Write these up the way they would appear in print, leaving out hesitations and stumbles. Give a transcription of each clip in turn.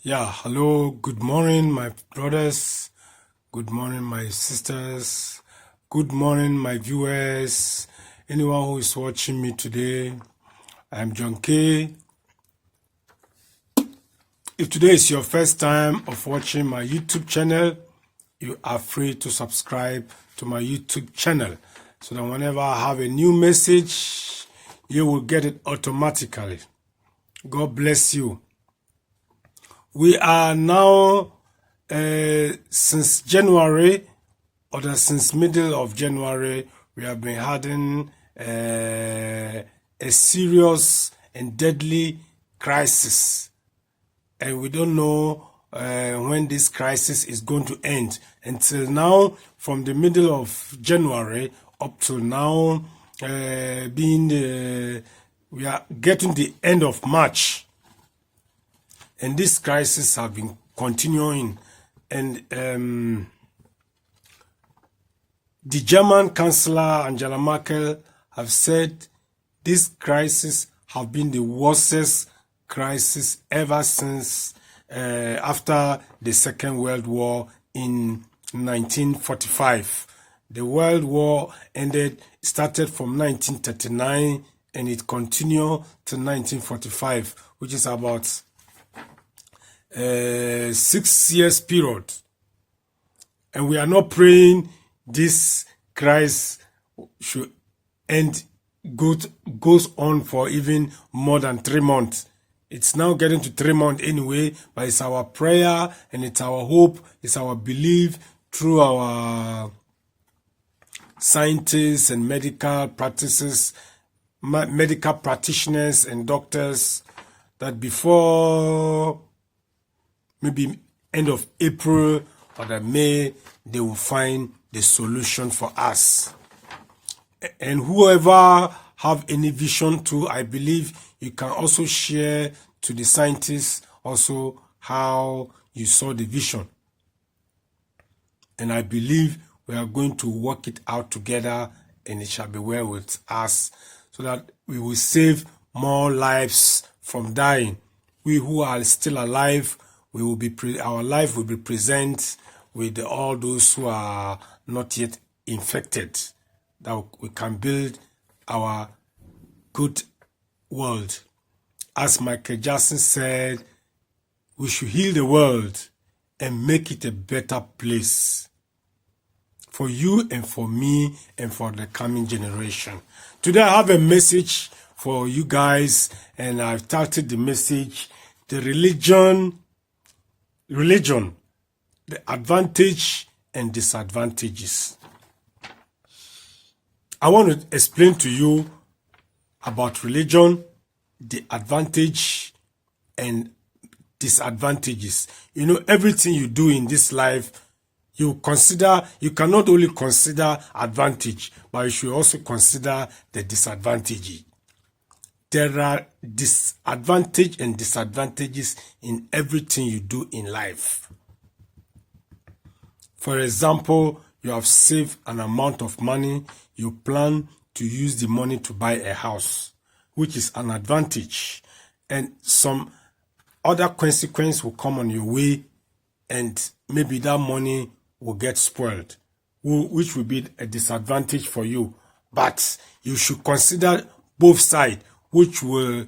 Yeah, hello, good morning, my brothers. Good morning, my sisters. Good morning, my viewers. Anyone who is watching me today, I'm John K. If today is your first time of watching my YouTube channel, you are free to subscribe to my YouTube channel so that whenever I have a new message, you will get it automatically. God bless you. We are now, since January, since middle of January, we have been having a serious and deadly crisis. And we don't know when this crisis is going to end. Until now, from the middle of January up to now, we are getting the end of March. And this crisis have been continuing. And the German Chancellor Angela Merkel have said this crisis have been the worst crisis ever since after the Second World War in 1945. The World War started from 1939 and it continued to 1945, which is about 6 years period. And we are not praying this crisis should end, goes on for even more than 3 months. It's now getting to 3 months anyway, but it's our prayer and it's our hope, it's our belief through our scientists and medical practitioners and doctors that before maybe end of April or the May, they will find the solution for us. And whoever have any vision too, I believe you can also share to the scientists also how you saw the vision. And I believe we are going to work it out together and it shall be well with us so that we will save more lives from dying. We who are still alive, our life will be present with all those who are not yet infected, that we can build our good world. As Michael Jackson said, we should heal the world and make it a better place for you and for me and for the coming generation. Today I have a message for you guys, and I've titled the message, The Religion, the advantage and disadvantages. I want to explain to you about religion, the advantage and disadvantages. You know, everything you do in this life, you can not only consider advantage, but you should also consider the disadvantage. There are disadvantages and disadvantages in everything you do in life. For example, you have saved an amount of money, you plan to use the money to buy a house, which is an advantage. And some other consequence will come on your way, and maybe that money will get spoiled, which will be a disadvantage for you. But you should consider both sides, which will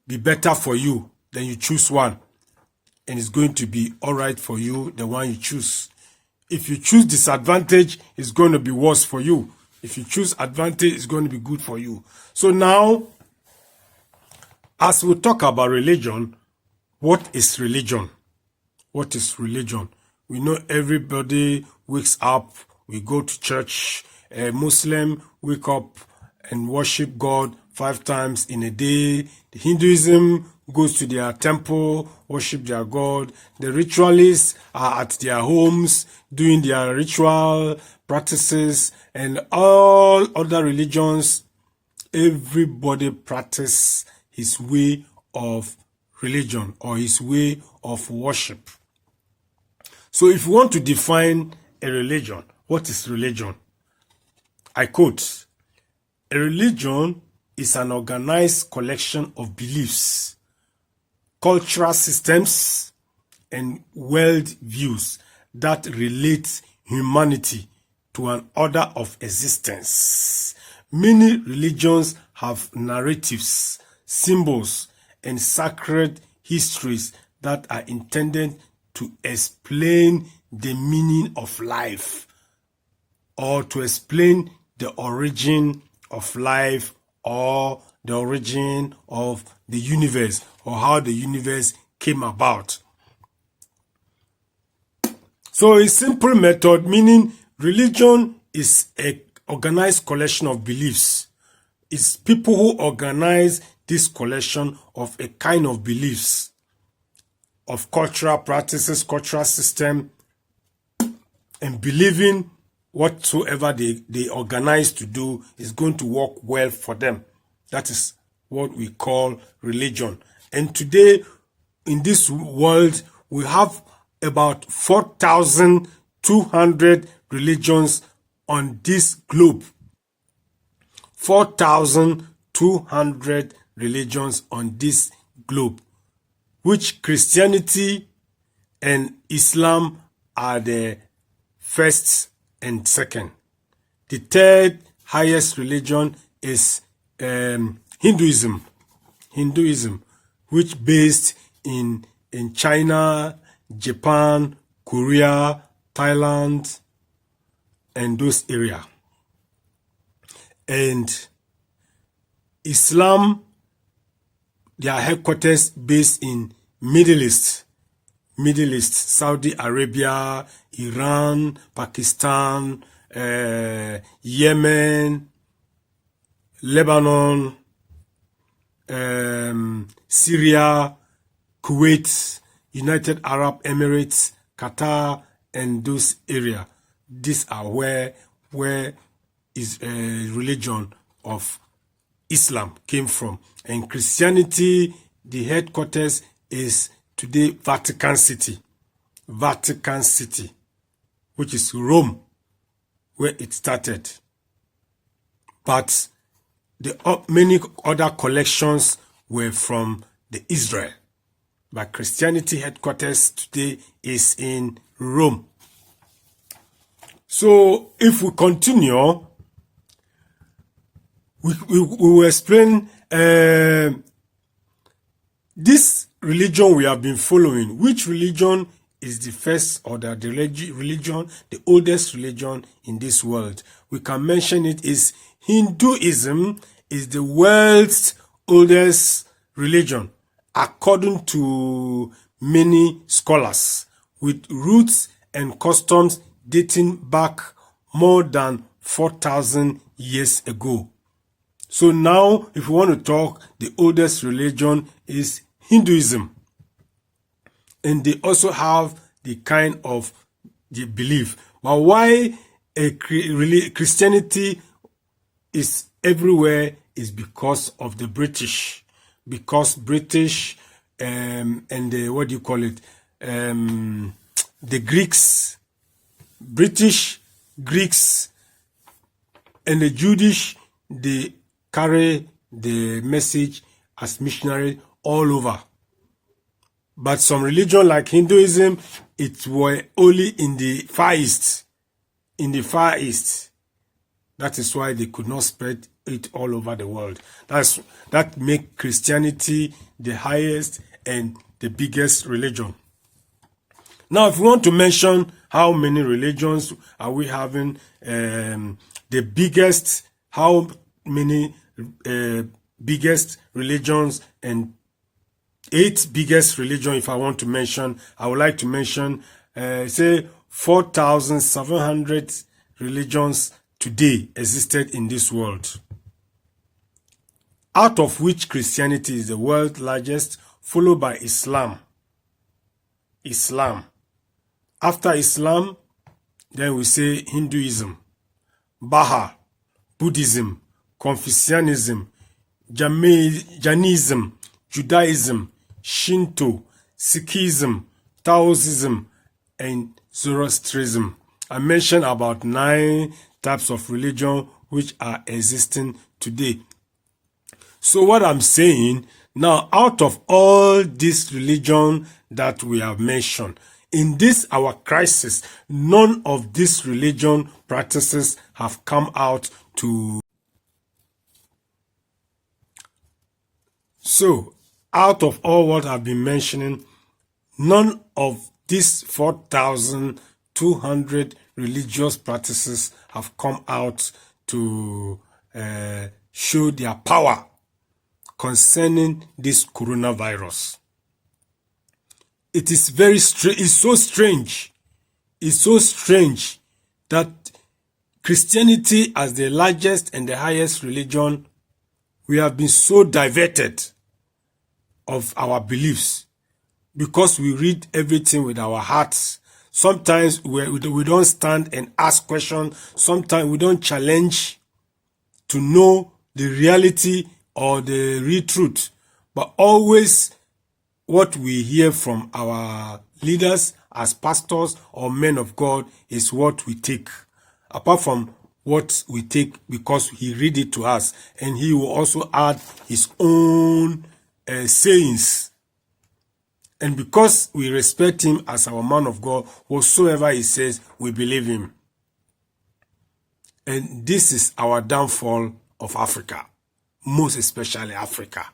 be better for you. Then you choose one, and it's going to be all right for you, the one you choose. If you choose disadvantage, it's going to be worse for you. If you choose advantage, it's going to be good for you. So now, as we talk about religion, what is religion? What is religion? We know everybody wakes up, we go to church. A Muslim wake up and worship God 5 times in a day. The Hinduism goes to their temple, worship their God. The ritualists are at their homes doing their ritual practices, and all other religions, everybody practice his way of religion or his way of worship. So if you want to define a religion, what is religion? I quote, a religion is an organized collection of beliefs, cultural systems, and world views that relate humanity to an order of existence. Many religions have narratives, symbols, and sacred histories that are intended to explain the meaning of life, or to explain the origin of life, or the origin of the universe, or how the universe came about. So a simple method, meaning religion is an organized collection of beliefs. It's people who organize this collection of a kind of beliefs, of cultural practices, cultural system, and believing whatsoever they organize to do is going to work well for them. That is what we call religion. And today, in this world, we have about 4,200 religions on this globe. 4,200 religions on this globe, which Christianity and Islam are the first and second. The third highest religion is Hinduism, which based in China, Japan, Korea, Thailand, and those areas. And Islam, their headquarters based in Middle East, Saudi Arabia, Iran, Pakistan, Yemen, Lebanon, Syria, Kuwait, United Arab Emirates, Qatar, and those areas. These are where is religion of Islam came from. And Christianity, the headquarters is today Vatican City, which is Rome, where it started. But many other collections were from the Israel. But Christianity headquarters today is in Rome. So if we continue, we will explain this religion we have been following. Which religion is the first, or the religion, the oldest religion in this world? We can mention it is Hinduism is the world's oldest religion, according to many scholars, with roots and customs dating back more than 4,000 years ago. So now, if we want to talk, the oldest religion is Hinduism. And they also have the kind of the belief. But why Christianity is everywhere is because of the British. Because British and the, what do you call it? The Greeks, British, Greeks, and the Jewish, they carry the message as missionary all over. But some religion like Hinduism, it were only in the Far East. In the Far East. That is why they could not spread it all over the world. That make Christianity the highest and the biggest religion. Now, if we want to mention how many religions are we having, the biggest, how many biggest religions, and 8 biggest religion, if I want to mention, I would like to mention, say 4,700 religions today existed in this world, out of which Christianity is the world's largest, followed by Islam. After Islam, then we say Hinduism, Baha, Buddhism, Confucianism, Jainism, Judaism, Shinto, Sikhism, Taoism, and Zoroastrianism. I mentioned about 9 types of religion which are existing today. So what I'm saying, Now, out of all this religion that we have mentioned, in this our crisis, none of these religion practices have come out to. So, out of all what I've been mentioning, none of these 4,200 religious practices have come out to show their power concerning this coronavirus. It is very strange. It's so strange. It's so strange that Christianity, as the largest and the highest religion, we have been so diverted of our beliefs because we read everything with our hearts. Sometimes we don't stand and ask questions. Sometimes we don't challenge to know the reality or the real truth. But always what we hear from our leaders as pastors or men of God is what we take. Apart from what we take because he read it to us, and he will also add his own sayings. And because we respect him as our man of God, whatsoever he says, we believe him. And this is our downfall of Africa, most especially Africa.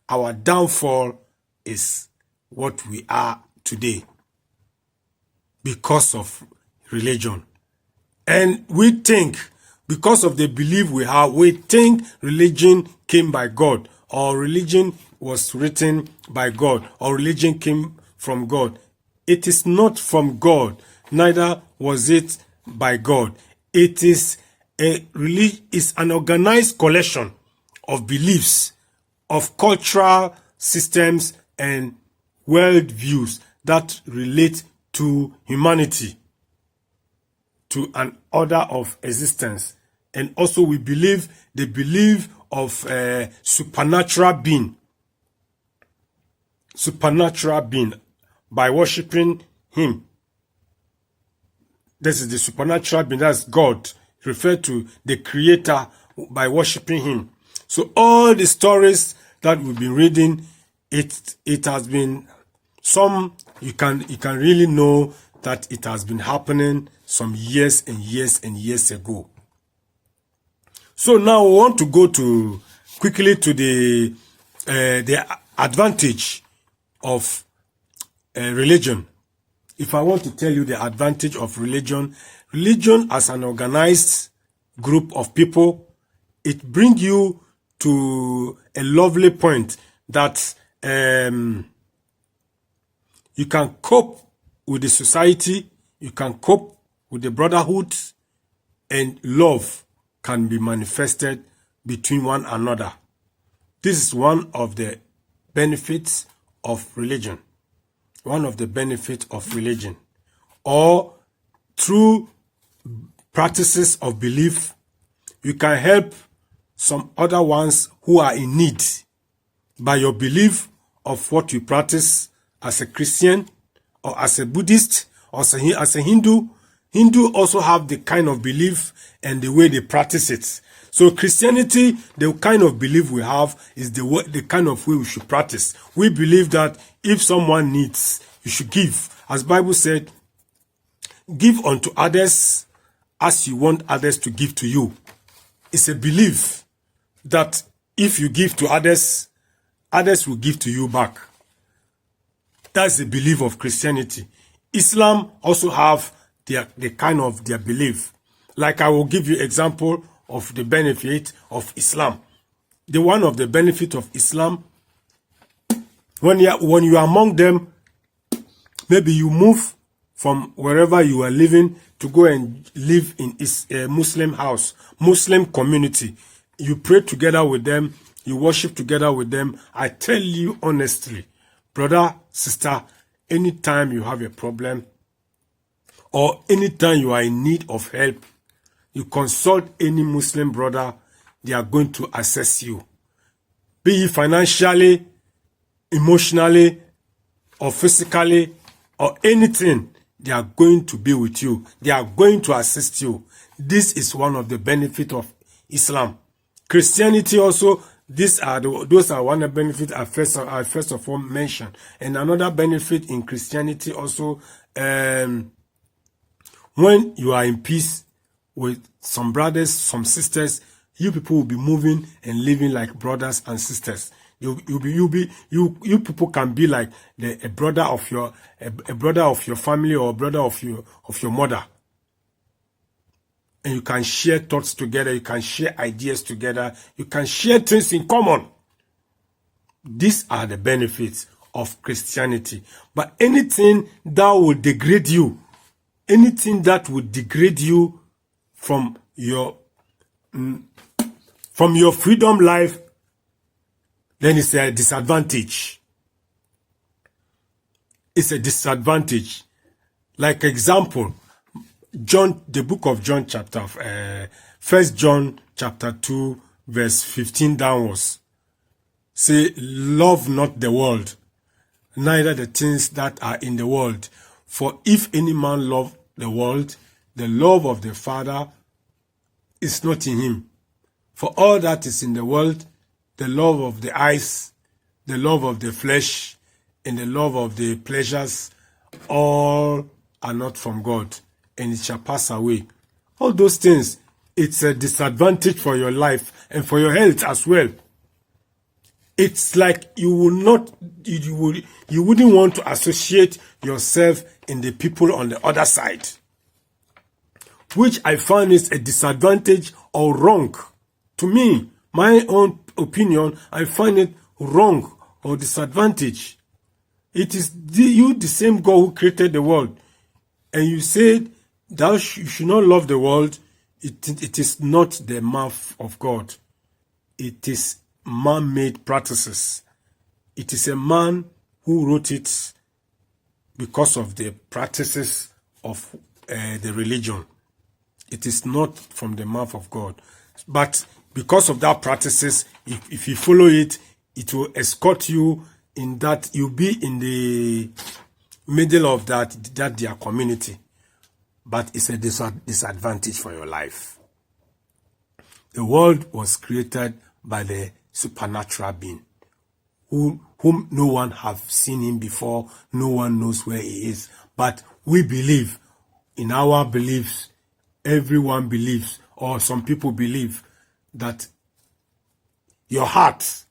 Our downfall is what we are today because of religion. And we think, because of the belief we have, we think religion came by God, or religion was written by God, or religion came from God. It is not from God, neither was it by God. It is an organized collection of beliefs, of cultural systems and world views that relate to humanity, to an order of existence. And also we believe the belief of a supernatural being by worshiping him. This is the supernatural being, that's God, referred to the creator by worshiping him. So all the stories that we've been reading, it has been some, you can really know that it has been happening some years and years and years ago. So now we want to go quickly to the advantage of religion. If I want to tell you the advantage of religion as an organized group of people, it brings you to a lovely point that you can cope with the society, you can cope with the brotherhood, and love can be manifested between one another. This is one of the benefits of religion. One of the benefits of religion. Or through practices of belief, you can help some other ones who are in need by your belief of what you practice as a Christian or as a Buddhist or as a Hindu. Hindu also have the kind of belief and the way they practice it. So Christianity, the kind of belief we have is the kind of way we should practice. We believe that if someone needs, you should give. As Bible said, give unto others as you want others to give to you. It's a belief that if you give to others, others will give to you back. That's the belief of Christianity. Islam also have the kind of their belief. Like I will give you example of the benefit of Islam. The one of the benefit of Islam, when you are among them, maybe you move from wherever you are living to go and live in a Muslim house, Muslim community. You pray together with them, you worship together with them. I tell you honestly, brother, sister, anytime you have a problem or anytime you are in need of help, you consult any Muslim brother, they are going to assess you. Be it financially, emotionally, or physically, or anything, they are going to be with you. They are going to assist you. This is one of the benefits of Islam. Christianity also, Those are one of the benefits I first of all mentioned. And another benefit in Christianity also, when you are in peace with some brothers, some sisters, you people will be moving and living like brothers and sisters. You people can be like a brother of your family, or a brother of your mother. And you can share thoughts together, you can share ideas together, you can share things in common. These are the benefits of Christianity. But anything that will degrade you, anything that would degrade you from your freedom life, then it's a disadvantage. It's a disadvantage. Like example, the book of John chapter, 1 John chapter 2, verse 15 downwards. Say, love not the world, neither the things that are in the world. For if any man love the world, the love of the Father is not in him. For all that is in the world, the love of the eyes, the love of the flesh, and the love of the pleasures, all are not from God, and it shall pass away. All those things, it's a disadvantage for your life and for your health as well. It's like you wouldn't want to associate yourself in the people on the other side, which I find is a disadvantage or wrong. To me, my own opinion, I find it wrong or disadvantage. It is the same God who created the world, and you said you should not love the world. It is not the mouth of God. It is man-made practices. It is a man who wrote it because of the practices of the religion. It is not from the mouth of God. But because of that practices, if you follow it, it will escort you in that you'll be in the middle of that their community. But it's a disadvantage for your life. The world was created by the supernatural being, whom no one have seen him before, no one knows where he is. But we believe, in our beliefs, everyone believes, or some people believe, that your heart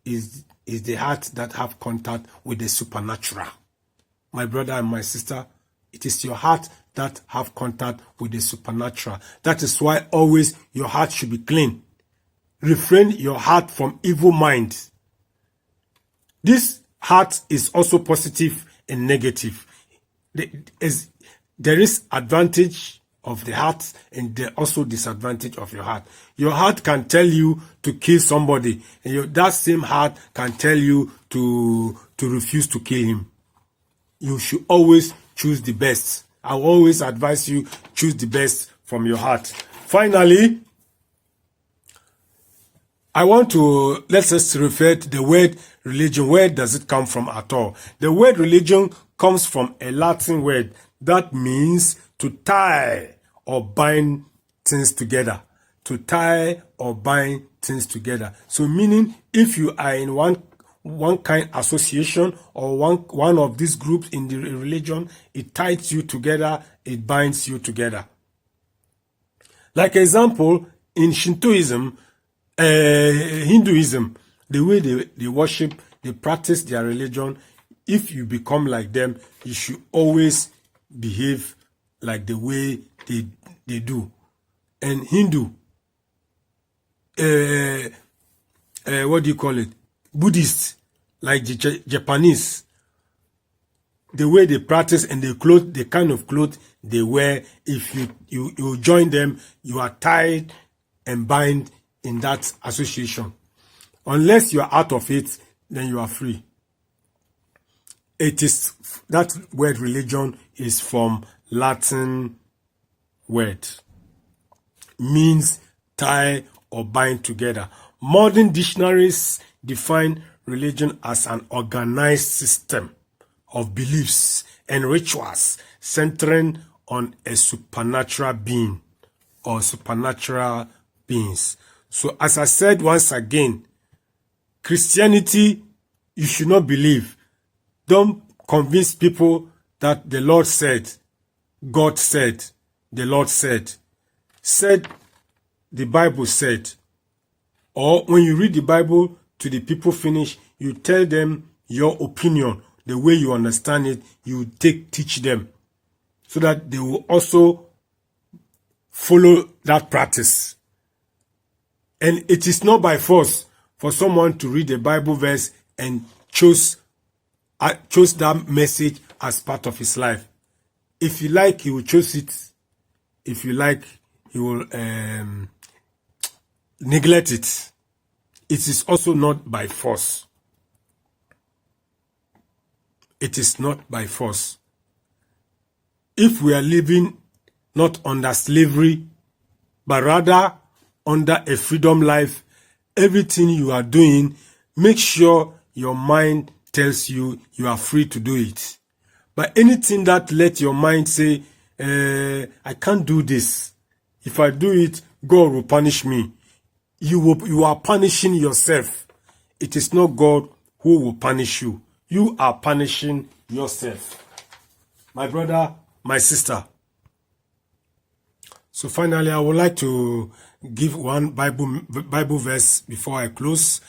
is the heart that have contact with the supernatural. My brother and my sister, it is your heart that have contact with the supernatural. That is why always your heart should be clean. Refrain your heart from evil minds. This heart is also positive and negative. There is advantage of the heart, and there also disadvantage of your heart. Your heart can tell you to kill somebody, and that same heart can tell you to refuse to kill him. You should always choose the best. I always advise you, choose the best from your heart. Finally, I want to, let us refer to the word religion. Where does it come from at all? The word religion comes from a Latin word that means to tie or bind things together. To tie or bind things together. So meaning, if you are in one kind association or one of these groups in the religion, it ties you together, it binds you together. Like example, in Shintoism, Hinduism, the way they worship, they practice their religion, if you become like them, you should always behave like the way they do. And Hindu, what do you call it? Buddhists, like the Japanese, the way they practice and the kind of clothes they wear, if you join them, you are tied and bind in that association. Unless you are out of it, then you are free. It is, that word religion is from Latin word. Means tie or bind together. Modern dictionaries define religion as an organized system of beliefs and rituals centering on a supernatural being or supernatural beings. So as I said once again, Christianity, you should not believe. Don't convince people that the Lord said, God said, the Lord said, the Bible said. Or when you read the Bible to the people finish, you tell them your opinion, the way you understand it, you teach them so that they will also follow that practice. And it is not by force for someone to read a Bible verse and chose that message as part of his life. If you like, he will choose it. If you like, he will neglect it. It is also not by force. It is not by force. If we are living not under slavery, but rather under a freedom life, everything you are doing, make sure your mind tells you you are free to do it. But anything that let your mind say, I can't do this. If I do it, God will punish me. You are punishing yourself. It is not God who will punish you. You are punishing yourself. My brother, my sister. So finally, I would like to give one Bible verse before I close.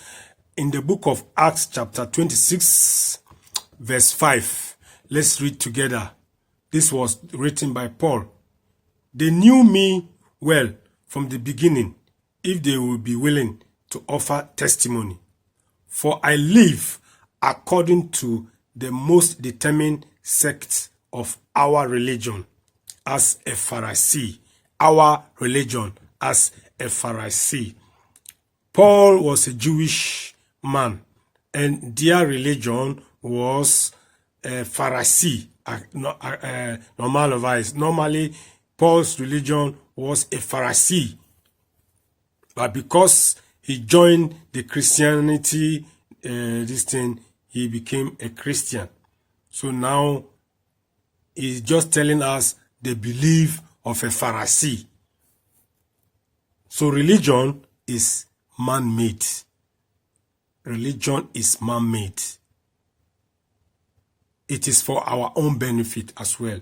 In the book of Acts chapter 26, verse 5. Let's read together. This was written by Paul. They knew me well from the beginning, if they will be willing to offer testimony. For I live according to the most determined sect of our religion, as a Pharisee. Our religion as a Pharisee. Paul was a Jewish man, and their religion was a Pharisee. Normally, Paul's religion was a Pharisee. But because he joined the Christianity, he became a Christian. So now he's just telling us the belief of a Pharisee. So religion is man-made. Religion is man-made. It is for our own benefit as well.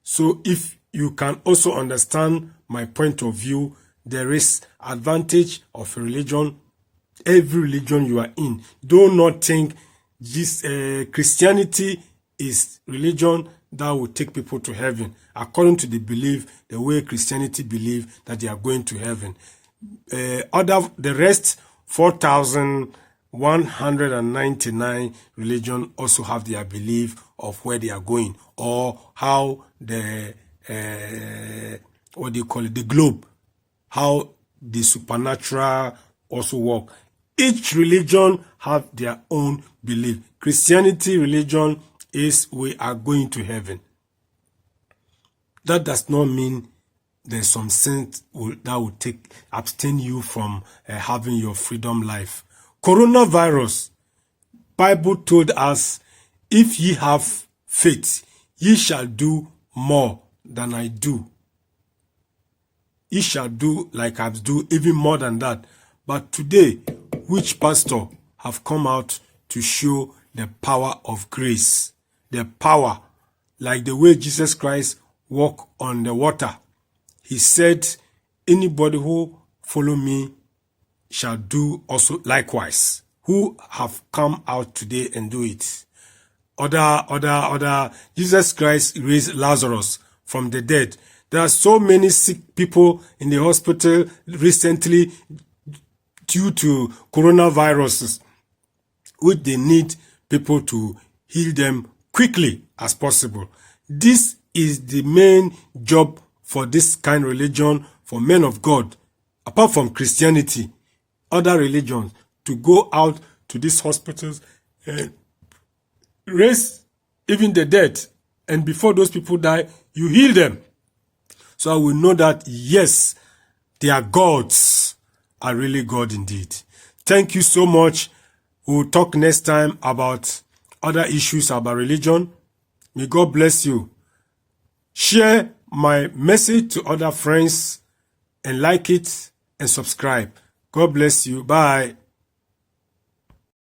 So if you can also understand my point of view, there is advantage of a religion. Every religion you are in. Do not think this Christianity is religion that will take people to heaven. According to the belief, the way Christianity believe that they are going to heaven. The rest, 4,199 religion also have their belief of where they are going, or how the the globe, how the supernatural also work. Each religion have their own belief. Christianity religion is we are going to heaven. That does not mean there's some sin that will abstain you from having your freedom life. Coronavirus, Bible told us, if ye have faith, ye shall do more than I do. Ye shall do like I do, even more than that. But today, which pastor have come out to show the power of grace? The power, like the way Jesus Christ walked on the water. He said, anybody who follow me shall do also likewise. Who have come out today and do it? Jesus Christ raised Lazarus from the dead. There are so many sick people in the hospital recently due to coronaviruses, which they need people to heal them quickly as possible. This is the main job for this kind of religion, for men of God, apart from Christianity, other religions, to go out to these hospitals and raise even the dead. And before those people die, you heal them. So I will know that, yes, their gods are really God indeed. Thank you so much. We'll talk next time about other issues about religion. May God bless you. Share my message to other friends and like it and subscribe. God bless you. Bye.